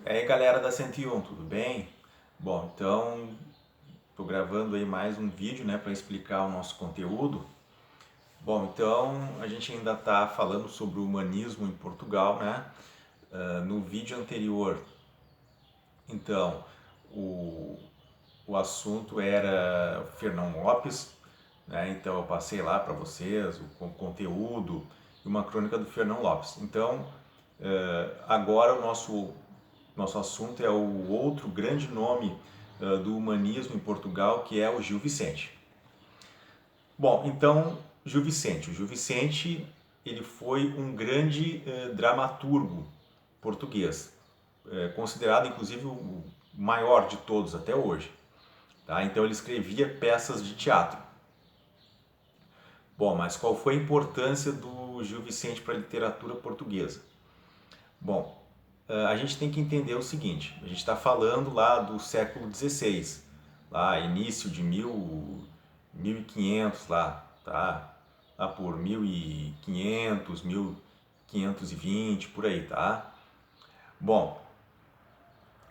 E aí galera da 101, tudo bem? Bom, então estou gravando aí mais um vídeo, né, para explicar o nosso conteúdo. Bom, então a gente ainda está falando sobre o humanismo em Portugal, né? No vídeo anterior, então, o, o assunto era Fernão Lopes, né? Então eu passei lá para vocês o conteúdo e uma crônica do Fernão Lopes. Então, agora o nosso assunto é o outro grande nome do humanismo em Portugal, que é o Gil Vicente. Bom, então, Gil Vicente. O Gil Vicente ele foi um grande dramaturgo português, considerado inclusive o maior de todos até hoje. Tá? Então ele escrevia peças de teatro. Bom, mas qual foi a importância do Gil Vicente para a literatura portuguesa? Bom, a gente tem que entender o seguinte: a gente está falando lá do século XVI, lá início de 1500 lá, tá? Lá por 1500, 1520, por aí, tá? Bom,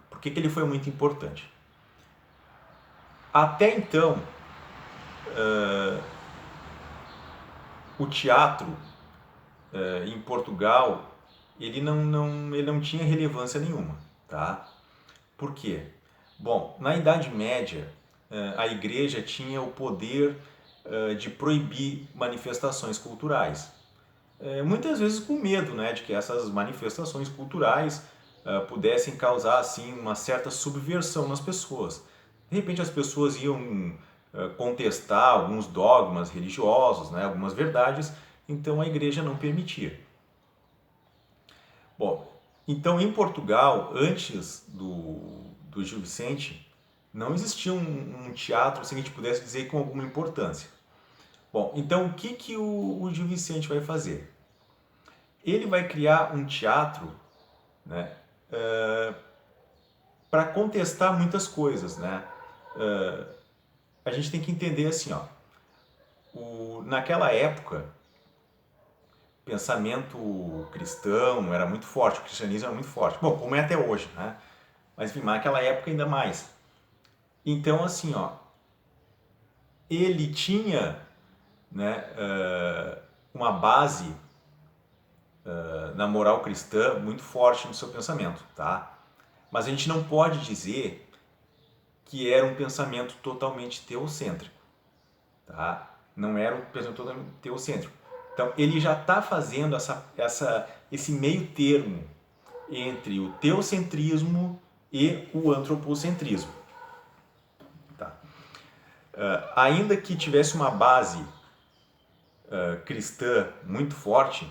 por que ele foi muito importante? Até então, o teatro em Portugal ele não tinha relevância nenhuma, tá? Por quê? Bom, na Idade Média, a igreja tinha o poder de proibir manifestações culturais. Muitas vezes com medo, né, de que essas manifestações culturais pudessem causar assim uma certa subversão nas pessoas. De repente as pessoas iam contestar alguns dogmas religiosos, né, algumas verdades, então a igreja não permitia. Bom, então em Portugal, antes do Gil Vicente, não existia um teatro assim, que a gente pudesse dizer com alguma importância. Bom, então o que o Gil Vicente vai fazer? Ele vai criar um teatro, né, para contestar muitas coisas. Né? A gente tem que entender assim, ó, naquela época, o pensamento cristão era muito forte, o cristianismo era muito forte. Bom, como é até hoje, né? Mas enfim, naquela época ainda mais. Então, assim, ó, ele tinha, né, uma base na moral cristã muito forte no seu pensamento, tá? Mas a gente não pode dizer que era um pensamento totalmente teocêntrico, tá? Não era um pensamento totalmente teocêntrico. Então ele já está fazendo esse meio termo entre o teocentrismo e o antropocentrismo. Tá? Ainda que tivesse uma base cristã muito forte,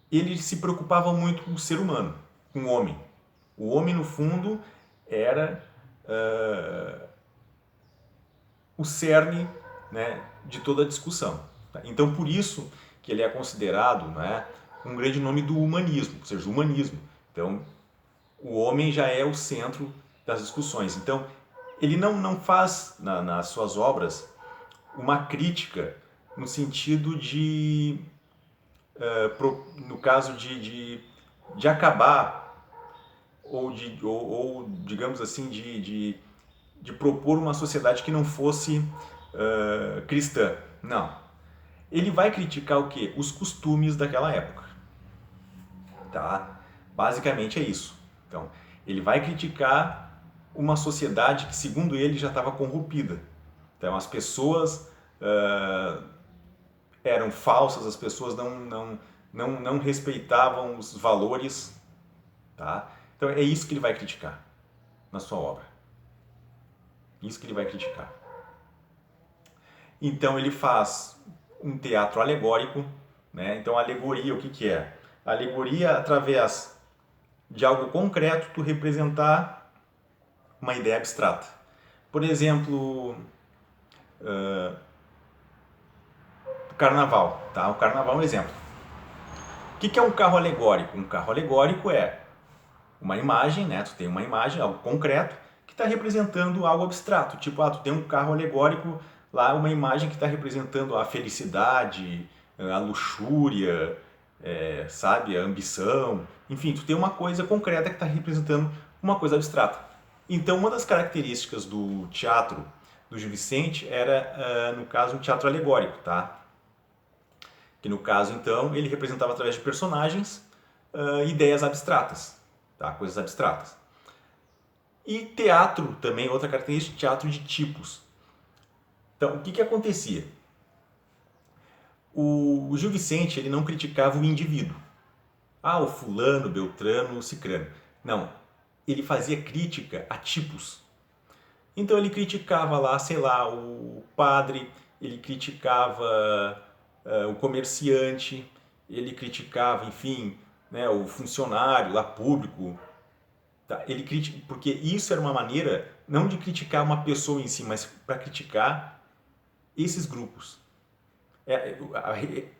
ele se preocupava muito com o ser humano, com o homem. O homem, no fundo, era o cerne, né, de toda a discussão. Tá? Então, por isso que ele é considerado, né, um grande nome do humanismo, ou seja, o humanismo. Então, o homem já é o centro das discussões. Então, ele não faz nas suas obras uma crítica no sentido de, no caso de acabar ou digamos assim, de propor uma sociedade que não fosse cristã. Não. Ele vai criticar o quê? Os costumes daquela época. Tá? Basicamente é isso. Então, ele vai criticar uma sociedade que, segundo ele, já estava corrompida. Então, as pessoas eram falsas, as pessoas não respeitavam os valores. Tá? Então, é isso que ele vai criticar na sua obra. Isso que ele vai criticar. Então ele faz um teatro alegórico, né? Então a alegoria, o que é? A alegoria, através de algo concreto, tu representar uma ideia abstrata. Por exemplo, o carnaval, tá? O carnaval é um exemplo. O que é um carro alegórico? Um carro alegórico é uma imagem, né? Tu tem uma imagem, algo concreto, que está representando algo abstrato. Tipo, tu tem um carro alegórico lá, uma imagem que está representando a felicidade, a luxúria, sabe, a ambição, enfim, tu tem uma coisa concreta que está representando uma coisa abstrata. Então, uma das características do teatro do Gil Vicente era, no caso, um teatro alegórico, tá? Que no caso, então, ele representava através de personagens ideias abstratas, tá? Coisas abstratas. E teatro também, outra característica, teatro de tipos. Então, o que acontecia? O Gil Vicente, ele não criticava o indivíduo. Ah, o fulano, beltrano, o cicrano. Não, ele fazia crítica a tipos. Então ele criticava lá, sei lá, o padre, ele criticava o comerciante, ele criticava, enfim, né, o funcionário lá público. Tá? Porque isso era uma maneira não de criticar uma pessoa em si, mas para criticar esses grupos.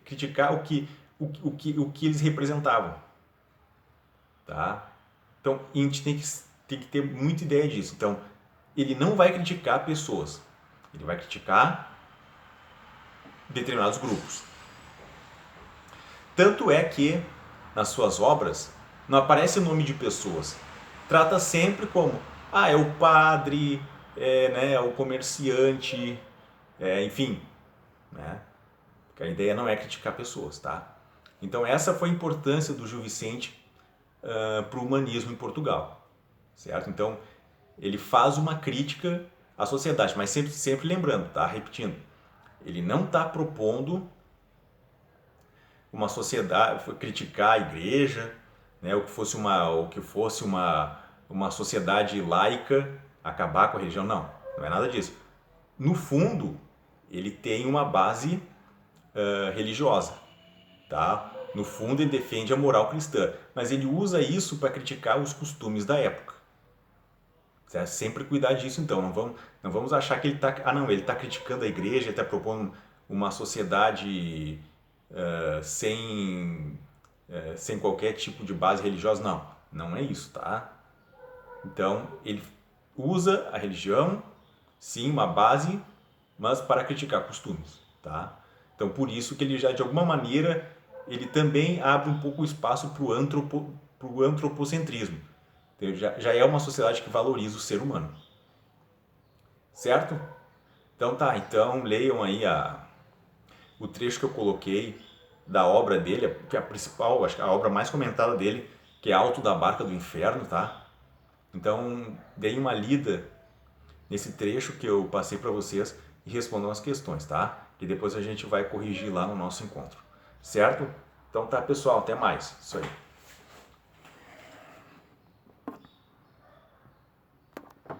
Criticar o que eles representavam. Tá? Então a gente tem que ter muita ideia disso. Então, ele não vai criticar pessoas, ele vai criticar determinados grupos. Tanto é que nas suas obras não aparece o nome de pessoas. Trata sempre como, é o padre, é o comerciante, enfim, né? Porque a ideia não é criticar pessoas, tá? Então essa foi a importância do Gil Vicente para o humanismo em Portugal, certo? Então ele faz uma crítica à sociedade, mas sempre lembrando, tá? Repetindo, ele não está propondo uma sociedade, criticar a igreja, né? O que fosse uma sociedade laica, acabar com a religião, não é nada disso. No fundo, ele tem uma base religiosa, tá? No fundo, ele defende a moral cristã, mas ele usa isso para criticar os costumes da época. Certo? Sempre cuidar disso, então. Não vamos achar que ele está... ele está criticando a igreja, ele está propondo uma sociedade sem qualquer tipo de base religiosa. Não é isso, tá? Então, ele usa a religião, sim, uma base, mas para criticar costumes, tá? Então, por isso que ele já, de alguma maneira, ele também abre um pouco o espaço para o antropocentrismo. Então, já é uma sociedade que valoriza o ser humano. Certo? Então tá, leiam aí o trecho que eu coloquei da obra dele, que é a principal, acho que a obra mais comentada dele, que é Alto da Barca do Inferno, tá? Então, deem uma lida nesse trecho que eu passei para vocês e respondam as questões, tá? Que depois a gente vai corrigir lá no nosso encontro. Certo? Então tá, pessoal, até mais. Isso aí.